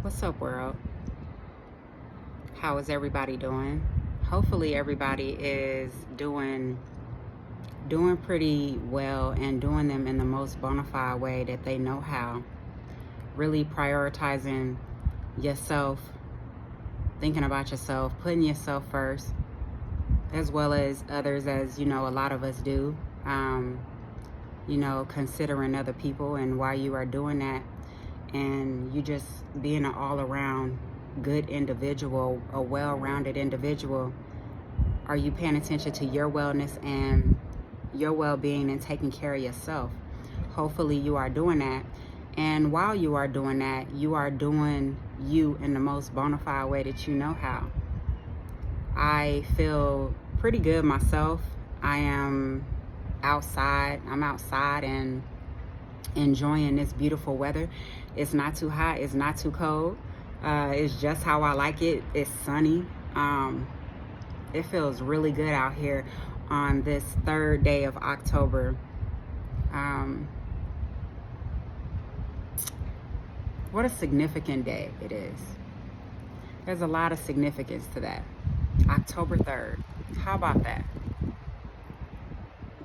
What's up, world? How is everybody doing? Hopefully everybody is doing pretty well and doing them in the most bona fide way that they know how. Really prioritizing yourself, thinking about yourself, putting yourself first, as well as others, as a lot of us do. Considering other people and why you are doing that, and you just being an all-around good individual, a well-rounded individual. Are you paying attention to your wellness and your well-being and taking care of yourself? Hopefully you are doing that. And while you are doing that, you are doing you in the most bona fide way that you know how. I feel pretty good myself. I'm outside and enjoying this beautiful weather. It's not too hot, it's not too cold. It's just how I like it. It's sunny. It feels really good out here on this third day of October. What a significant day it is. There's a lot of significance to that. October 3rd. How about that?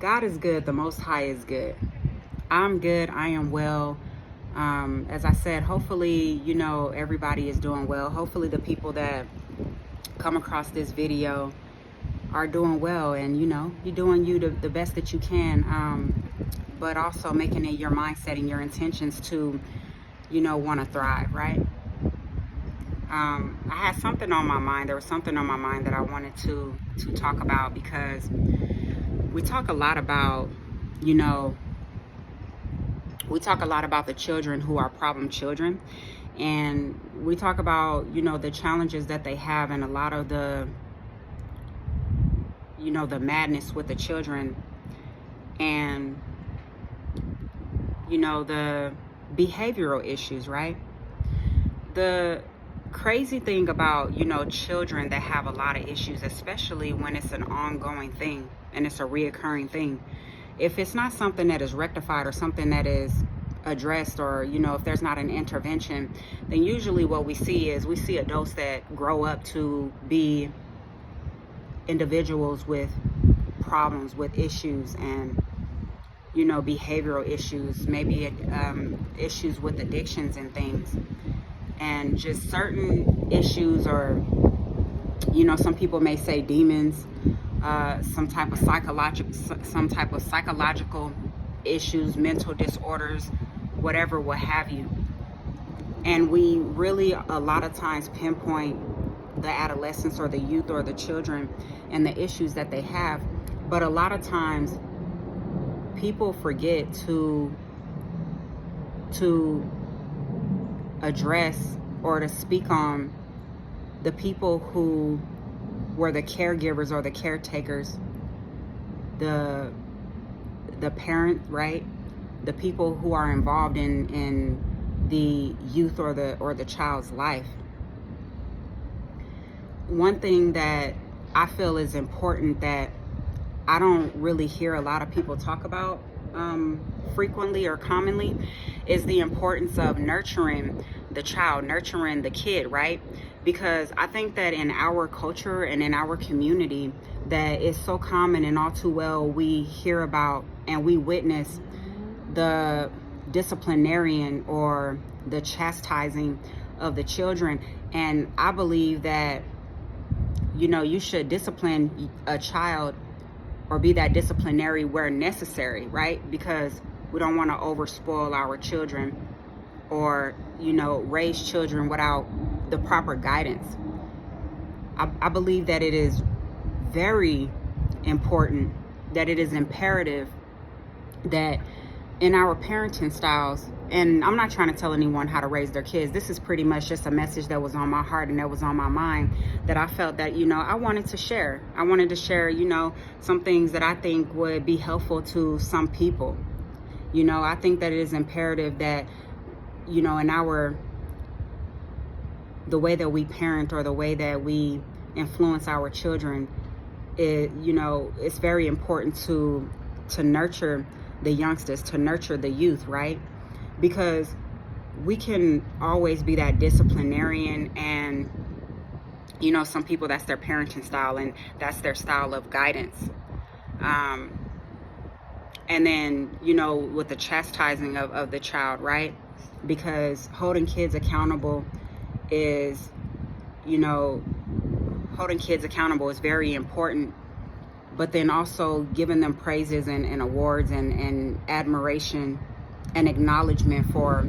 God is good. The Most High is good. I'm good. I am well. As I said, hopefully, everybody is doing well. Hopefully the people that come across this video are doing well, and, you're doing the best that you can, but also making it your mindset and your intentions to, want to thrive, right? I had something on my mind. There was something on my mind that I wanted to talk about, because we talk a lot about, the children who are problem children, and we talk about, the challenges that they have, and a lot of the, the madness with the children, and, the behavioral issues, right? The crazy thing about, children that have a lot of issues, especially when it's an ongoing thing and it's a reoccurring thing, if it's not something that is rectified or something that is addressed, or, if there's not an intervention, then usually what we see adults that grow up to be individuals with problems, with issues, and, behavioral issues, maybe issues with addictions and things, and just certain issues, or, some people may say demons, some type of psychological issues, mental disorders, whatever, what have you. And we really a lot of times pinpoint the adolescents or the youth or the children and the issues that they have, but a lot of times people forget to address or to speak on the people who were the caregivers or the caretakers, the parent, right? The people who are involved in the youth or the child's life. One thing that I feel is important that I don't really hear a lot of people talk about frequently or commonly is the importance of nurturing the child, nurturing the kid, right? Because I think that in our culture and in our community, that it's so common, and all too well we hear about and we witness the disciplinarian or the chastising of the children. And I believe that, you should discipline a child or be that disciplinary where necessary, right? Because we don't want to overspoil our children or, raise children without the proper guidance. I believe that it is very important, that it is imperative that in our parenting styles, and I'm not trying to tell anyone how to raise their kids. This is pretty much just a message that was on my heart and that was on my mind, that I felt that, I wanted to share. I wanted to share, some things that I think would be helpful to some people. I think that it is imperative that, in the way that we parent or the way that we influence our children, it's very important to nurture the youngsters, to nurture the youth, right? Because we can always be that disciplinarian, and some people, that's their parenting style and that's their style of guidance. um, and then with the chastising of the child, right? Because holding kids accountable is you know holding kids accountable is very important, but then also giving them praises and awards and admiration and acknowledgement for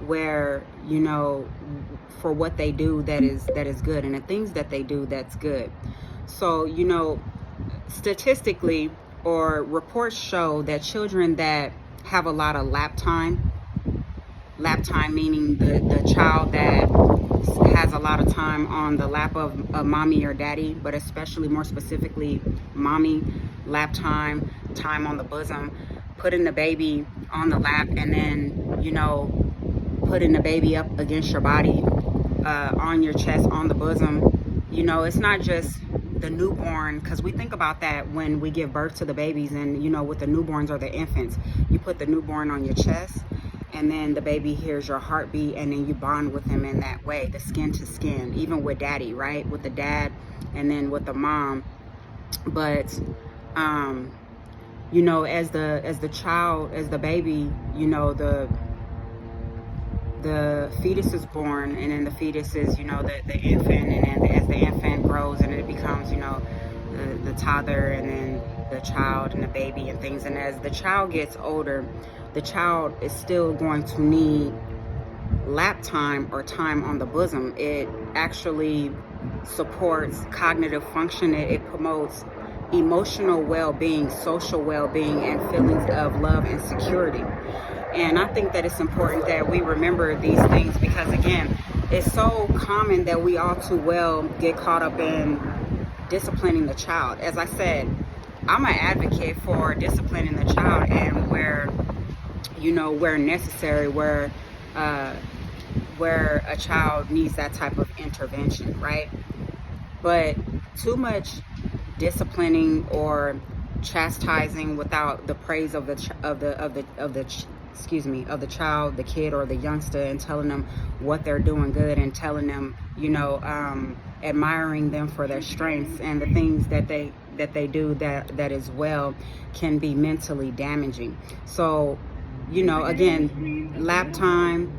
where for what they do that is good, and the things that they do that's good. So statistically, or reports show that children that have a lot of lap time meaning the child that has a lot of time on the lap of mommy or daddy, but especially more specifically mommy, lap time on the bosom, putting the baby on the lap, and then putting the baby up against your body, on your chest, on the bosom. It's not just the newborn, because we think about that when we give birth to the babies, and with the newborns or the infants, you put the newborn on your chest, and then the baby hears your heartbeat, and then you bond with him in that way, the skin to skin, even with daddy, right? With the dad, and then with the mom. But as the child, as the baby, the fetus is born, and then the fetus is the infant, and then as the infant grows and it becomes the toddler, and then the child and the baby and things. And as the child gets older, the child is still going to need lap time or time on the bosom. It actually supports cognitive function. It promotes emotional well-being, social well-being, and feelings of love and security. And I think that it's important that we remember these things, because again, it's so common that we all too well get caught up in disciplining the child. As I said, I'm an advocate for disciplining the child, and where necessary, where a child needs that type of intervention, right? But too much disciplining or chastising without the praise of the child, the kid or the youngster, and telling them what they're doing good, and telling them, admiring them for their strengths and the things that they do that is well, can be mentally damaging. So, again, lap time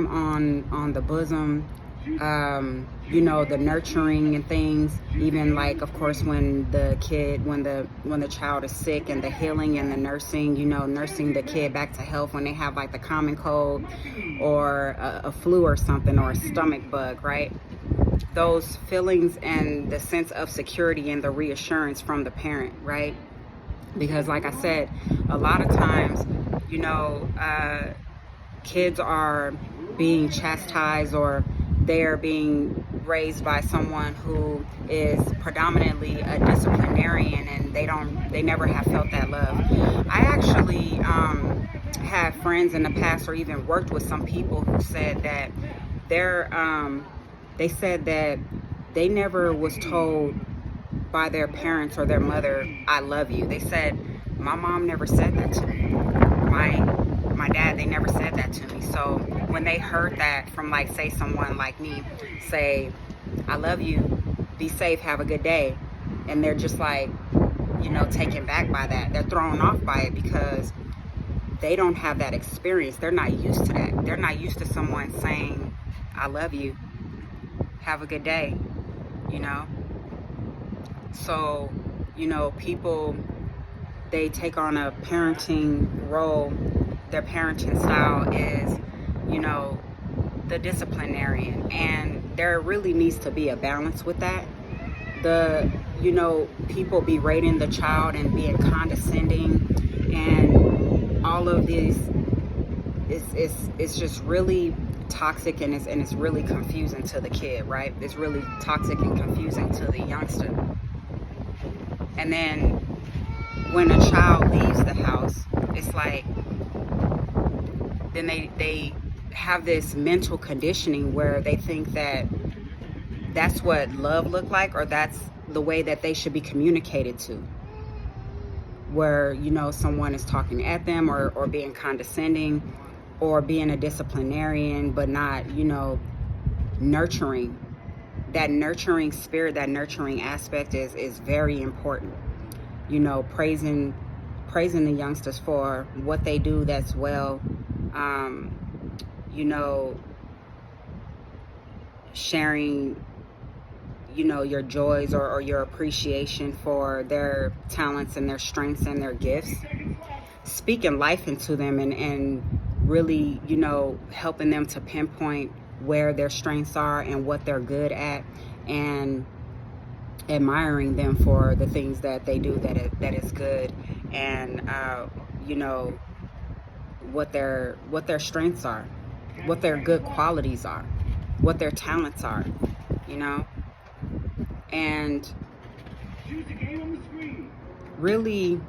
on the bosom, the nurturing and things, even like, of course, when the child is sick, and the healing and the nursing, nursing the kid back to health when they have like the common cold or a flu or something, or a stomach bug, right? Those feelings and the sense of security and the reassurance from the parent, right? Because like I said, a lot of times, kids are being chastised, or they're being raised by someone who is predominantly a disciplinarian, and they never have felt that love. I actually had friends in the past, or even worked with some people who said that they said that they never was told by their parents or their mother, "I love you." They said, "My mom never said that to me. My dad, they never said that to me." So when they heard that from, like, say someone like me say, "I love you, be safe, have a good day," and they're just like, taken back by that. They're thrown off by it because they don't have that experience. They're not used to that. They're not used to someone saying, "I love you, have a good day," So, people, they take on a parenting role. Their parenting style is, the disciplinarian. And there really needs to be a balance with that. People berating the child and being condescending and all of this it's just really toxic, and it's really confusing to the kid, right? It's really toxic and confusing to the youngster. And then when a child leaves the house, it's like, then they have this mental conditioning where they think that that's what love look like, or that's the way that they should be communicated to, where someone is talking at them, or being condescending, or being a disciplinarian, but not, nurturing. That nurturing spirit, that nurturing aspect is very important. Praising the youngsters for what they do that's well. You know, sharing, your joys, or your appreciation for their talents and their strengths and their gifts. Speaking life into them, and really, helping them to pinpoint where their strengths are and what they're good at, and admiring them for the things that they do that is good, and what their strengths are, what their good qualities are, what their talents are, and really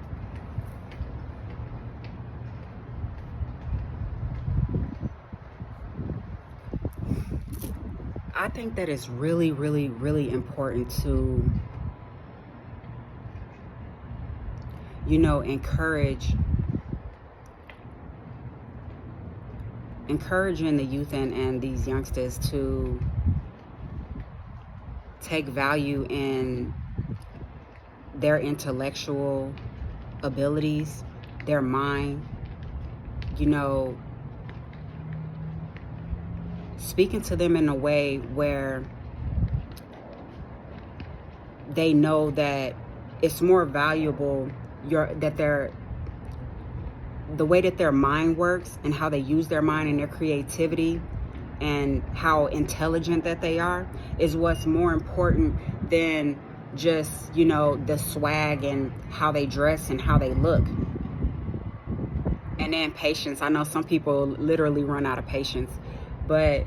I think that it's really, really, really important to, encouraging the youth and these youngsters to take value in their intellectual abilities, their mind, speaking to them in a way where they know that it's more valuable, the way that their mind works and how they use their mind and their creativity and how intelligent that they are is what's more important than just, the swag and how they dress and how they look. And then patience. I know some people literally run out of patience, but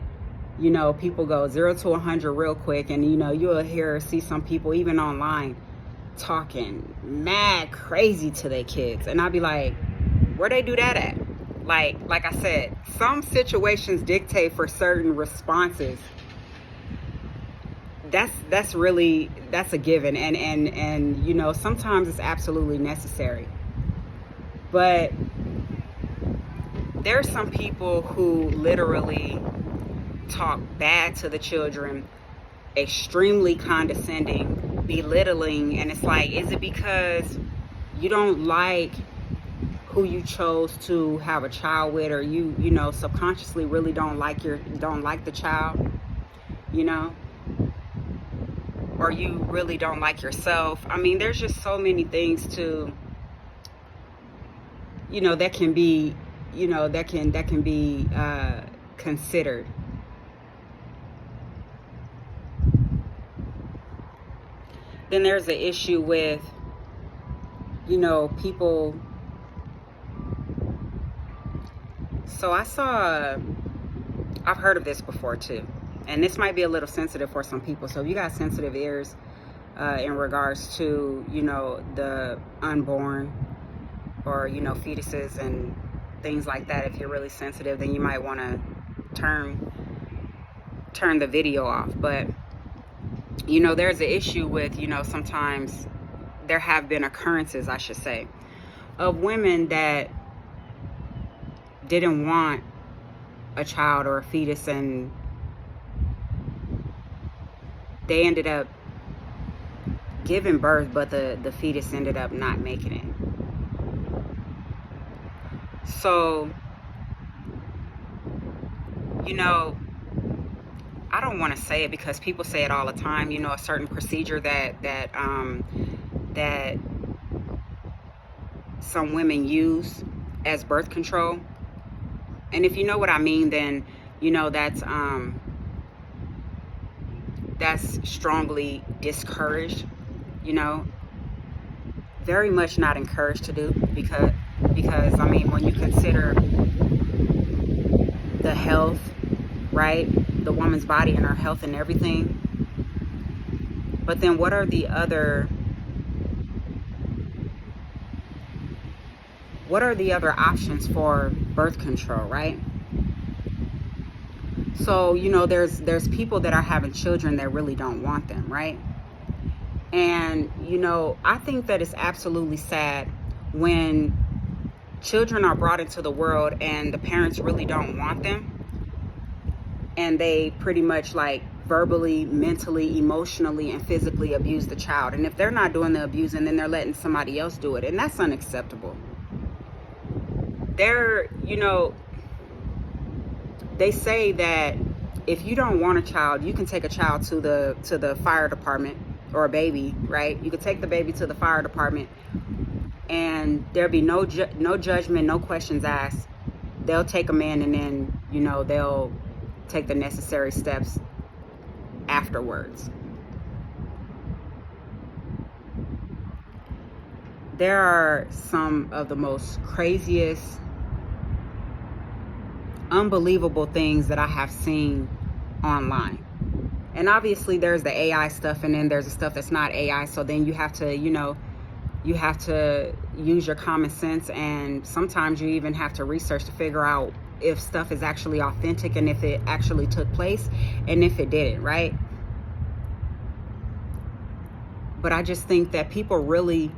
people go 0 to 100 real quick, and you'll see some people even online talking mad crazy to their kids, and I'll be like, where they do that at? Like I said, some situations dictate for certain responses. That's a given, and sometimes it's absolutely necessary. But there's some people who literally talk bad to the children, extremely condescending, belittling, and it's like, is it because you don't like who you chose to have a child with, or you subconsciously really don't like the child, or you really don't like yourself? I mean, there's just so many things to that can be considered. Then there's the issue with, people. So I've heard of this before too. And this might be a little sensitive for some people. So if you got sensitive ears in regards to, the unborn, or, fetuses and things like that, if you're really sensitive, then you might want to turn the video off. But there's an issue with, sometimes there have been occurrences, I should say, of women that didn't want a child or a fetus, and they ended up giving birth, but the fetus ended up not making it. So, I don't want to say it because people say it all the time, a certain procedure that some women use as birth control. And if you know what I mean, then that's strongly discouraged, very much not encouraged to do, because I mean, when you consider the health, right, the woman's body and her health and everything, but then what are the other options for birth control, right? So, there's people that are having children that really don't want them, right? And, I think that it's absolutely sad when children are brought into the world and the parents really don't want them, and they pretty much like verbally, mentally, emotionally, and physically abuse the child. And if they're not doing the abusing, then they're letting somebody else do it, and that's unacceptable. They say that if you don't want a child, you can take a child to the fire department, or a baby, right? You could take the baby to the fire department, and there'll be no judgment, no questions asked. They'll take them in, and then they'll take the necessary steps afterwards. There are some of the most craziest, unbelievable things that I have seen online. And obviously there's the AI stuff, and then there's the stuff that's not AI. So then you have to use your common sense, and sometimes you even have to research to figure out if stuff is actually authentic, and if it actually took place, and if it didn't, right? But I just think that people really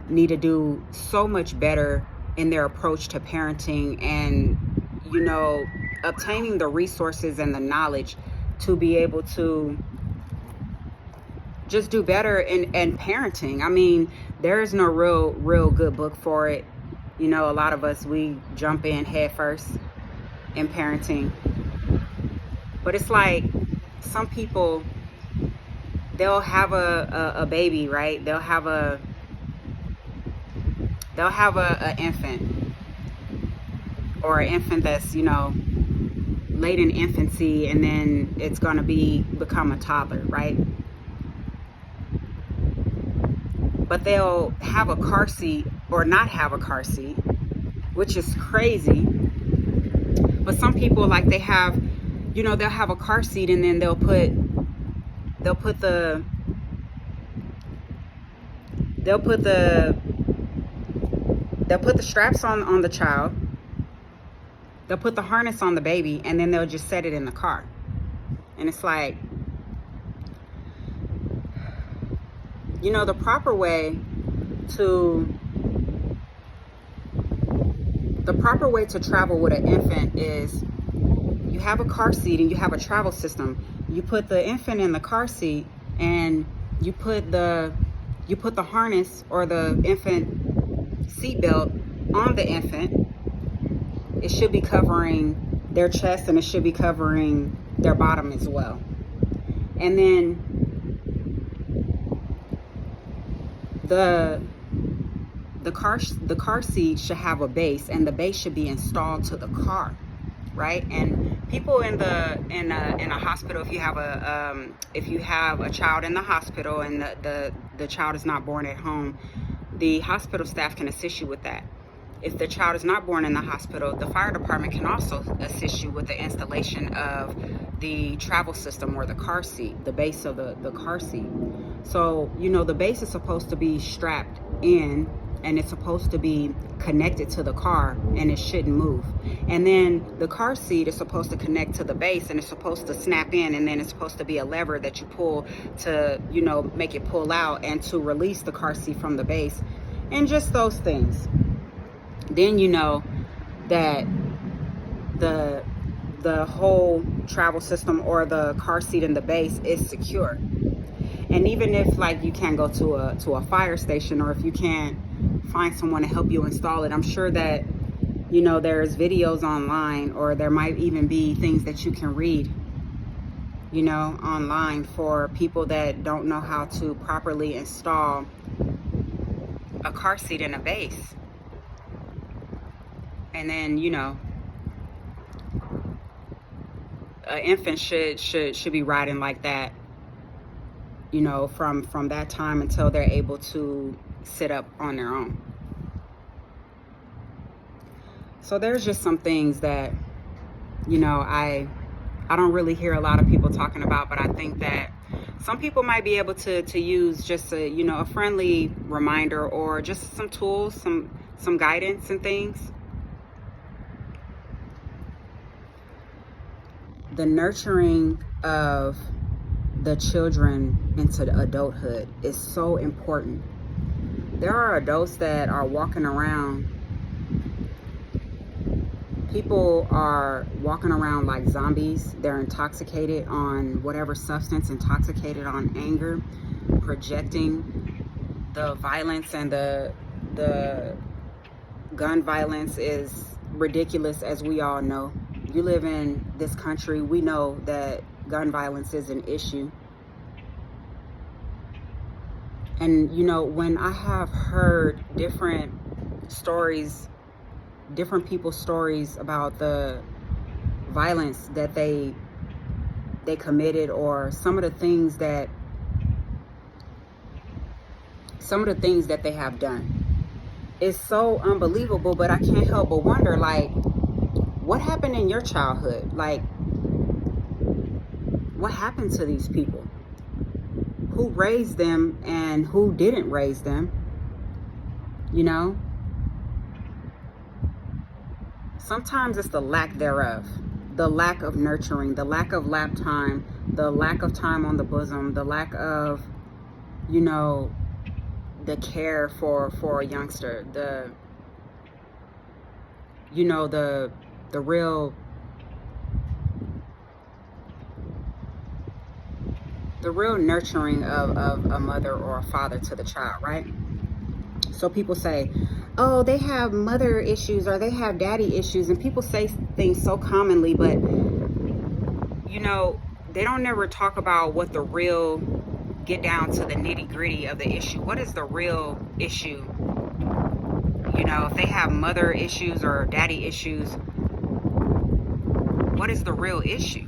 need to do so much better in their approach to parenting, and obtaining the resources and the knowledge to be able to just do better in parenting. I mean, there is no real good book for it. A lot of us, we jump in head first in parenting. But it's like some people, they'll have a baby, right? They'll have a infant, or an infant that's late in infancy, and then it's going to become a toddler, right? But they'll have a car seat or not have a car seat, which is crazy. But some people, like, they'll have a car seat, and then they'll put the straps on the child. They'll put the harness on the baby, and then they'll just set it in the car. And it's like, the proper way to travel with an infant is you have a car seat and you have a travel system. You put the infant in the car seat, and you put the harness or the infant seatbelt on the infant. It should be covering their chest, and it should be covering their bottom as well. And then the car seat should have a base, and the base should be installed to the car, right? And people in a hospital, if you have a child in the hospital and the child is not born at home, the hospital staff can assist you with that. If the child is not born in the hospital, the fire department can also assist you with the installation of the travel system, or the car seat, the base of the car seat. So, the base is supposed to be strapped in, and it's supposed to be connected to the car, and it shouldn't move. And then the car seat is supposed to connect to the base, and it's supposed to snap in, and then it's supposed to be a lever that you pull to, make it pull out, and to release the car seat from the base, and just those things. Then that the whole travel system, or the car seat and the base, is secure. And even if, like, you can't go to a fire station, or if you can't find someone to help you install it, I'm sure that there's videos online, or there might even be things that you can read online for people that don't know how to properly install a car seat and a base. And then an infant should be riding like that, from that time until they're able to sit up on their own. So there's just some things that I don't really hear a lot of people talking about, but I think that some people might be able to use just a friendly reminder, or just some tools, some guidance and things. The nurturing of the children into adulthood is so important. There are adults that are walking around People are walking around like zombies. They're intoxicated on whatever substance, intoxicated on anger, projecting the violence, and the gun violence is ridiculous, as we all know. You live in this country, we know that gun violence is an issue. And you know, when I have heard different stories, different people's stories about the violence that they committed, or some of the things that they have done, it's so unbelievable. But I can't help but wonder, like, what happened in your childhood? Like, what happened to these people? Who raised them and who didn't raise them? You know, sometimes it's the lack thereof, the lack of nurturing, the lack of lap time, the lack of time on the bosom, the lack of, you know, the care for a youngster, the, you know, the real nurturing of a mother or a father to the child, right? So people say, oh, they have mother issues or they have daddy issues, and people say things so commonly, but you know, they don't never talk about what the real, get down to the nitty gritty of the issue. What is the real issue? You know, if they have mother issues or daddy issues, what is the real issue?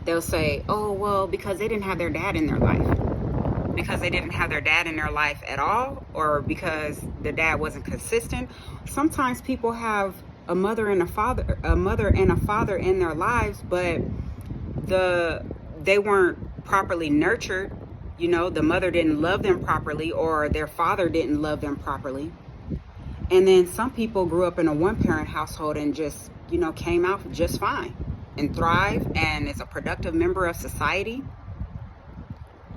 They'll say, oh, well, because they didn't have their dad in their life. Because they didn't have their dad in their life at all, or because the dad wasn't consistent. Sometimes people have a mother and a father in their lives, but they weren't properly nurtured. You know, the mother didn't love them properly, or their father didn't love them properly. And then some people grew up in a one-parent household and just, you know, came out just fine and thrive and is a productive member of society.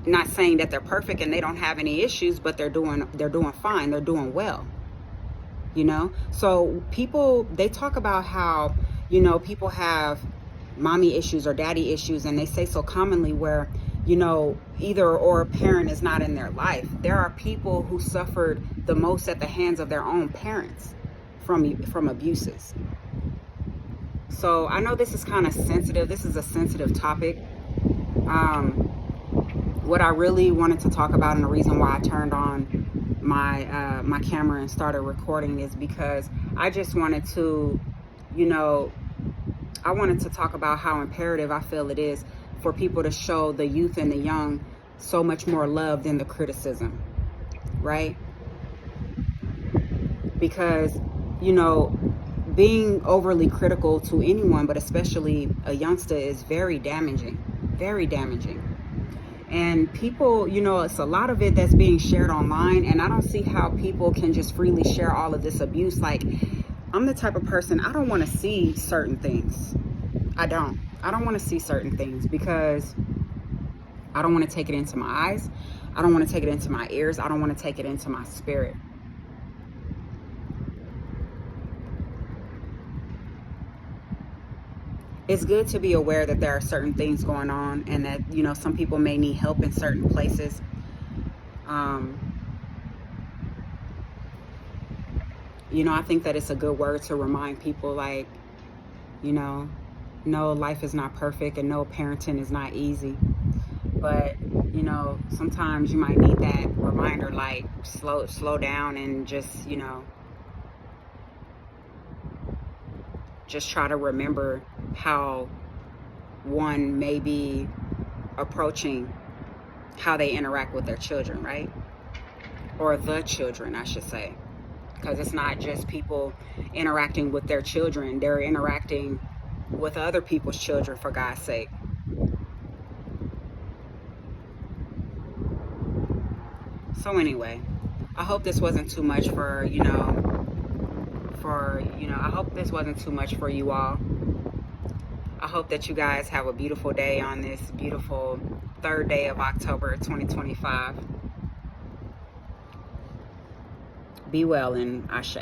Not saying that they're perfect and they don't have any issues, but they're doing fine, they're doing well. You know, so people, they talk about how, you know, people have mommy issues or daddy issues, and they say so commonly where, you know, either or a parent is not in their life. There are people who suffered the most at the hands of their own parents from abuses. So I know this is kind of sensitive. This is a sensitive topic. What I really wanted to talk about, and the reason why I turned on my camera and started recording, is because I just wanted to, you know, I wanted to talk about how imperative I feel it is for people to show the youth and the young so much more love than the criticism, right? Because, you know, being overly critical to anyone, but especially a youngster, is very damaging, very damaging. And people, you know, it's a lot of it that's being shared online, and I don't see how people can just freely share all of this abuse. Like, I'm the type of person, I don't want to see certain things. I don't want to see certain things because I don't want to take it into my eyes. I don't want to take it into my ears. I don't want to take it into my spirit. It's good to be aware that there are certain things going on, and that, you know, some people may need help in certain places. You know, I think that it's a good word to remind people, like, you know, no, life is not perfect, and no, parenting is not easy. But, you know, sometimes you might need that reminder, like, slow down and just, you know, just try to remember how one may be approaching how they interact with their children, right? Or the children, I should say. Because it's not just people interacting with their children, they're interacting with other people's children, for God's sake. So anyway, I hope this wasn't too much for, I hope this wasn't too much for you all. I hope that you guys have a beautiful day on this beautiful 3rd day of October 2025. Be well, and Ashe.